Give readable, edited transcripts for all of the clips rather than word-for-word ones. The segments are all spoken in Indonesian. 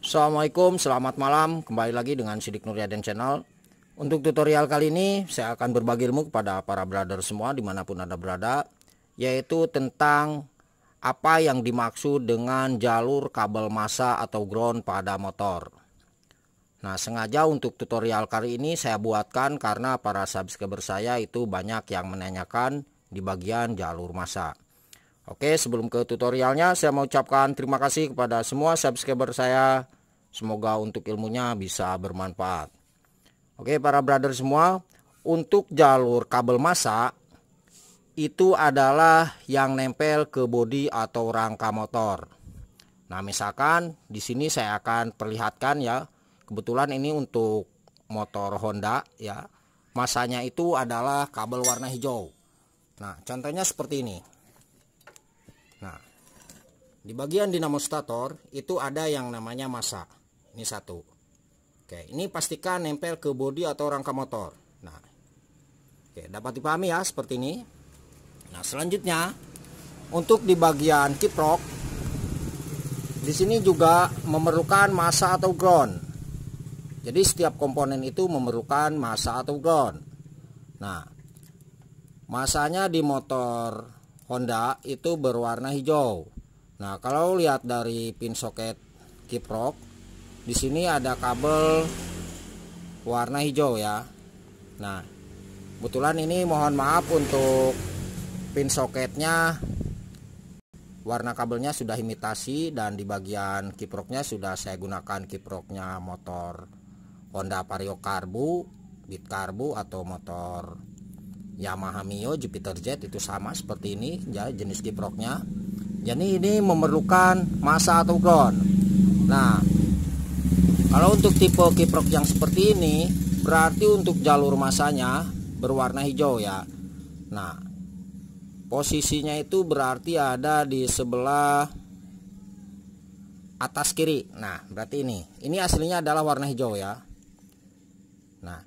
Assalamualaikum, selamat malam. Kembali lagi dengan Sidik Nuryaden Channel. Untuk tutorial kali ini saya akan berbagi ilmu kepada para brother semua dimanapun Anda berada, yaitu tentang apa yang dimaksud dengan jalur kabel massa atau ground pada motor. Nah, sengaja untuk tutorial kali ini saya buatkan karena para subscriber saya itu banyak yang menanyakan di bagian jalur massa. Oke, sebelum ke tutorialnya saya mau ucapkan terima kasih kepada semua subscriber saya. Semoga untuk ilmunya bisa bermanfaat. Oke, para brother semua, untuk jalur kabel massa itu adalah yang nempel ke bodi atau rangka motor. Nah, misalkan di sini saya akan perlihatkan ya. Kebetulan ini untuk motor Honda ya. Massanya itu adalah kabel warna hijau. Nah, contohnya seperti ini. Nah, di bagian dinamo stator itu ada yang namanya massa. Ini satu. Oke, ini pastikan nempel ke bodi atau rangka motor. Nah, oke, dapat dipahami ya seperti ini. Nah, selanjutnya untuk di bagian kiprok, di sini juga memerlukan massa atau ground. Jadi setiap komponen itu memerlukan massa atau ground. Nah, massanya di motor Honda itu berwarna hijau. Nah, kalau lihat dari pin soket kiprok, di sini ada kabel warna hijau ya. Nah, kebetulan ini mohon maaf untuk pin soketnya warna kabelnya sudah imitasi, dan di bagian kiproknya sudah saya gunakan kiproknya motor Honda Vario Karbu, Beat Karbu, atau motor Yamaha Mio Jupiter Jet, itu sama seperti ini ya jenis kiproknya. Jadi ini memerlukan massa atau ground. Nah, kalau untuk tipe kiprok yang seperti ini berarti untuk jalur massanya berwarna hijau ya. Nah, posisinya itu berarti ada di sebelah atas kiri. Nah, berarti ini aslinya adalah warna hijau ya. Nah,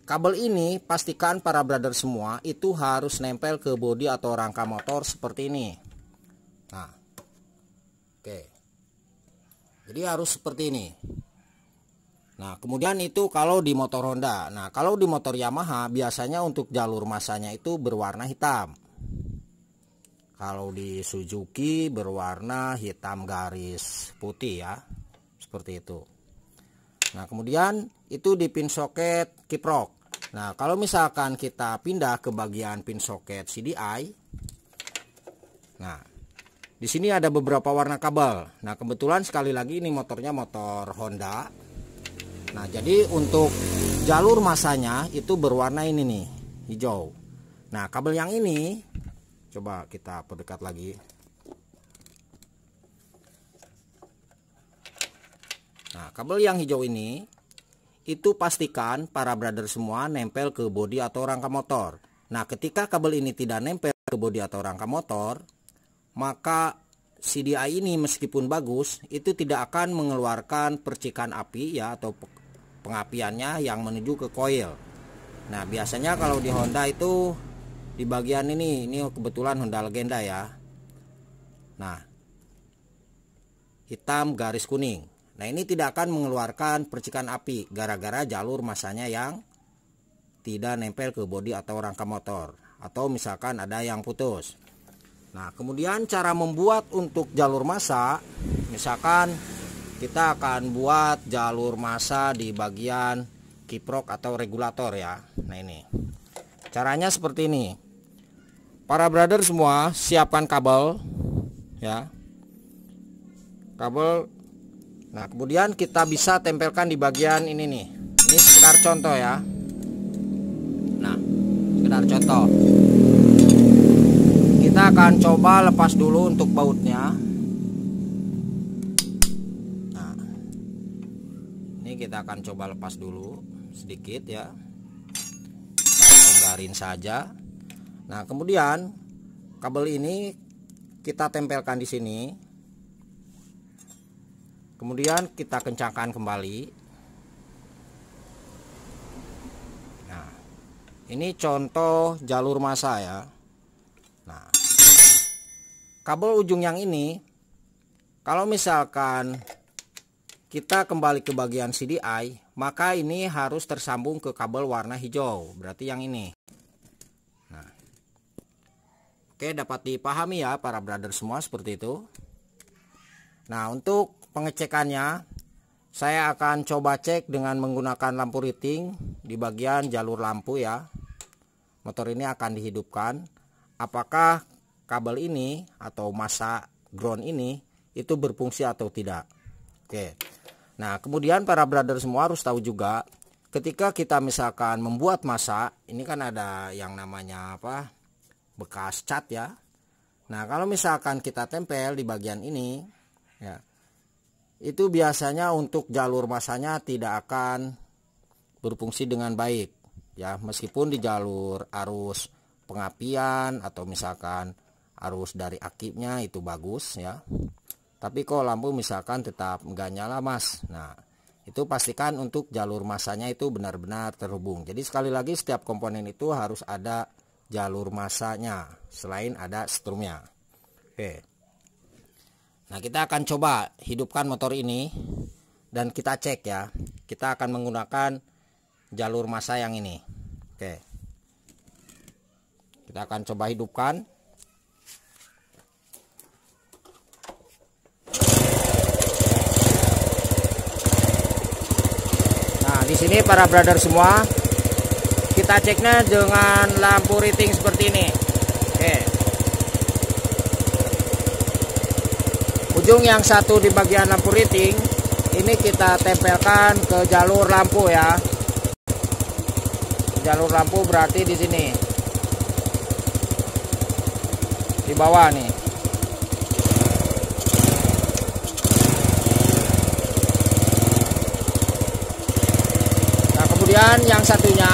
kabel ini pastikan para brother semua itu harus nempel ke bodi atau rangka motor seperti ini. Nah, oke. Jadi harus seperti ini. Nah, kemudian itu kalau di motor Honda. Nah, kalau di motor Yamaha biasanya untuk jalur massanya itu berwarna hitam. Kalau di Suzuki berwarna hitam garis putih ya. Seperti itu. Nah, kemudian itu di pin soket kiprok. Nah, kalau misalkan kita pindah ke bagian pin soket CDI. Nah, di sini ada beberapa warna kabel. Nah, kebetulan sekali lagi ini motornya motor Honda. Nah, jadi untuk jalur massanya itu berwarna ini nih, hijau. Nah, kabel yang ini coba kita perdekat lagi. Nah, kabel yang hijau ini itu pastikan para brother semua nempel ke bodi atau rangka motor. Nah, ketika kabel ini tidak nempel ke bodi atau rangka motor, maka CDI ini meskipun bagus itu tidak akan mengeluarkan percikan api ya, atau pengapiannya yang menuju ke koil. Nah, biasanya kalau di Honda itu di bagian ini kebetulan Honda Legenda ya. Nah, hitam garis kuning. Nah, ini tidak akan mengeluarkan percikan api gara-gara jalur massanya yang tidak nempel ke bodi atau rangka motor, atau misalkan ada yang putus. Nah, kemudian cara membuat untuk jalur massa, misalkan kita akan buat jalur massa di bagian kiprok atau regulator ya. Nah, ini caranya seperti ini. Para brother semua siapkan kabel ya. Kabel. Nah, kemudian kita bisa tempelkan di bagian ini nih. Ini sekedar contoh ya. Nah, sekedar contoh. Kita akan coba lepas dulu untuk bautnya. Nah, ini kita akan coba lepas dulu sedikit ya. Kita longgarin saja. Nah, kemudian kabel ini kita tempelkan di sini. Kemudian kita kencangkan kembali. Nah, ini contoh jalur massa ya. Nah, kabel ujung yang ini kalau misalkan kita kembali ke bagian CDI, maka ini harus tersambung ke kabel warna hijau, berarti yang ini. Nah, oke, dapat dipahami ya para brother semua seperti itu. Nah, untuk pengecekannya saya akan coba cek dengan menggunakan lampu riting di bagian jalur lampu ya. Motor ini akan dihidupkan. Apakah kabel ini atau masa ground ini itu berfungsi atau tidak. Oke. Nah, kemudian para brother semua harus tahu juga ketika kita misalkan membuat masa, ini kan ada yang namanya apa? Bekas cat ya. Nah, kalau misalkan kita tempel di bagian ini ya, itu biasanya untuk jalur masanya tidak akan berfungsi dengan baik ya, meskipun di jalur arus pengapian atau misalkan arus dari akibnya itu bagus ya, tapi kok lampu misalkan tetap enggak nyala mas. Nah, itu pastikan untuk jalur masanya itu benar-benar terhubung. Jadi sekali lagi setiap komponen itu harus ada jalur masanya selain ada strumnya. Oke. Nah, kita akan coba hidupkan motor ini dan kita cek ya. Kita akan menggunakan jalur massa yang ini. Oke. Kita akan coba hidupkan. Nah, di sini para brother semua, kita ceknya dengan lampu riting seperti ini. Oke. Ujung yang satu di bagian lampu riting ini kita tempelkan ke jalur lampu ya. Jalur lampu berarti di sini, di bawah nih. Nah, kemudian yang satunya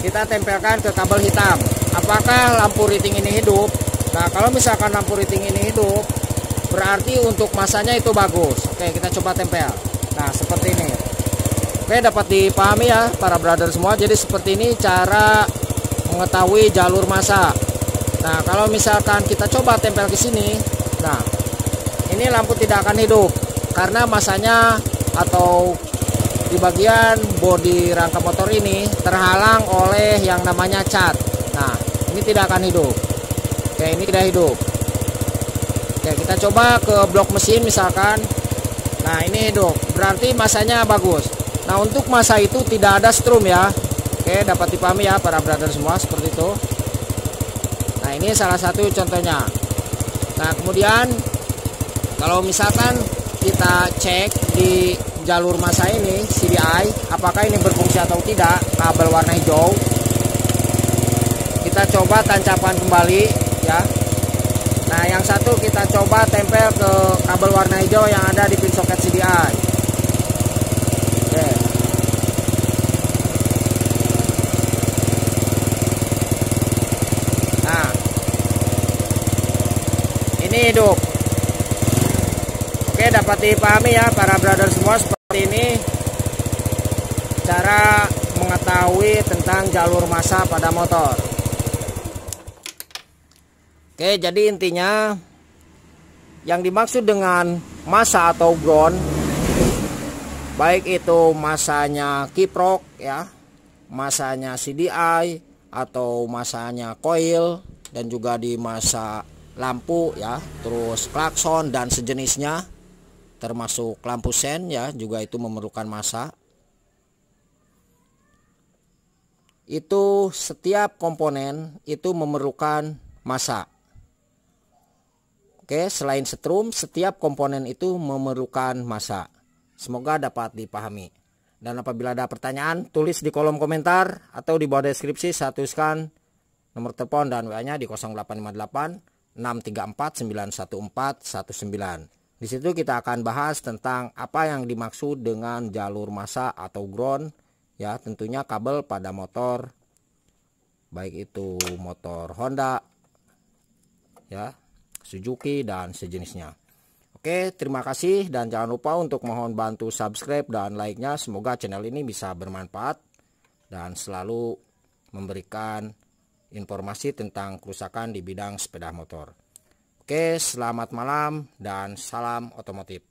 kita tempelkan ke kabel hitam. Apakah lampu riting ini hidup? Nah, kalau misalkan lampu riting ini hidup, berarti untuk masanya itu bagus. Oke, kita coba tempel. Nah, seperti ini. Oke, dapat dipahami ya para brother semua. Jadi seperti ini cara mengetahui jalur massa. Nah, kalau misalkan kita coba tempel ke sini, nah ini lampu tidak akan hidup karena masanya atau di bagian bodi rangka motor ini terhalang oleh yang namanya cat. Nah, ini tidak akan hidup. Oke, ini tidak hidup. Oke, kita coba ke blok mesin misalkan. Nah, ini hidup, berarti masanya bagus. Nah, untuk massa itu tidak ada strum ya. Oke, dapat dipahami ya para brother semua seperti itu. Nah, ini salah satu contohnya. Nah, kemudian kalau misalkan kita cek di jalur massa ini CDI, apakah ini berfungsi atau tidak, kabel warna hijau. Kita coba tancapkan kembali ya. Nah, yang satu kita coba tempel ke kabel warna hijau yang ada di pin soket CDI. Oke. Nah, ini hidup. Oke, dapat dipahami ya para brother semua, seperti ini cara mengetahui tentang jalur massa pada motor. Oke, jadi intinya yang dimaksud dengan massa atau ground, baik itu massanya kiprok ya, massanya CDI atau massanya coil, dan juga di massa lampu ya, terus klakson dan sejenisnya, termasuk lampu sen ya, juga itu memerlukan massa. Itu setiap komponen itu memerlukan massa. Oke, selain setrum, setiap komponen itu memerlukan massa. Semoga dapat dipahami. Dan apabila ada pertanyaan, tulis di kolom komentar atau di bawah deskripsi. Saya tuliskan nomor telepon dan WA-nya di 0858 634 914 19. Di situ kita akan bahas tentang apa yang dimaksud dengan jalur massa atau ground ya, tentunya kabel pada motor, baik itu motor Honda ya, Suzuki dan sejenisnya. Oke, terima kasih dan jangan lupa untuk mohon bantu subscribe dan like-nya. Semoga channel ini bisa bermanfaat dan selalu memberikan informasi tentang kerusakan di bidang sepeda motor. Oke, selamat malam dan salam otomotif.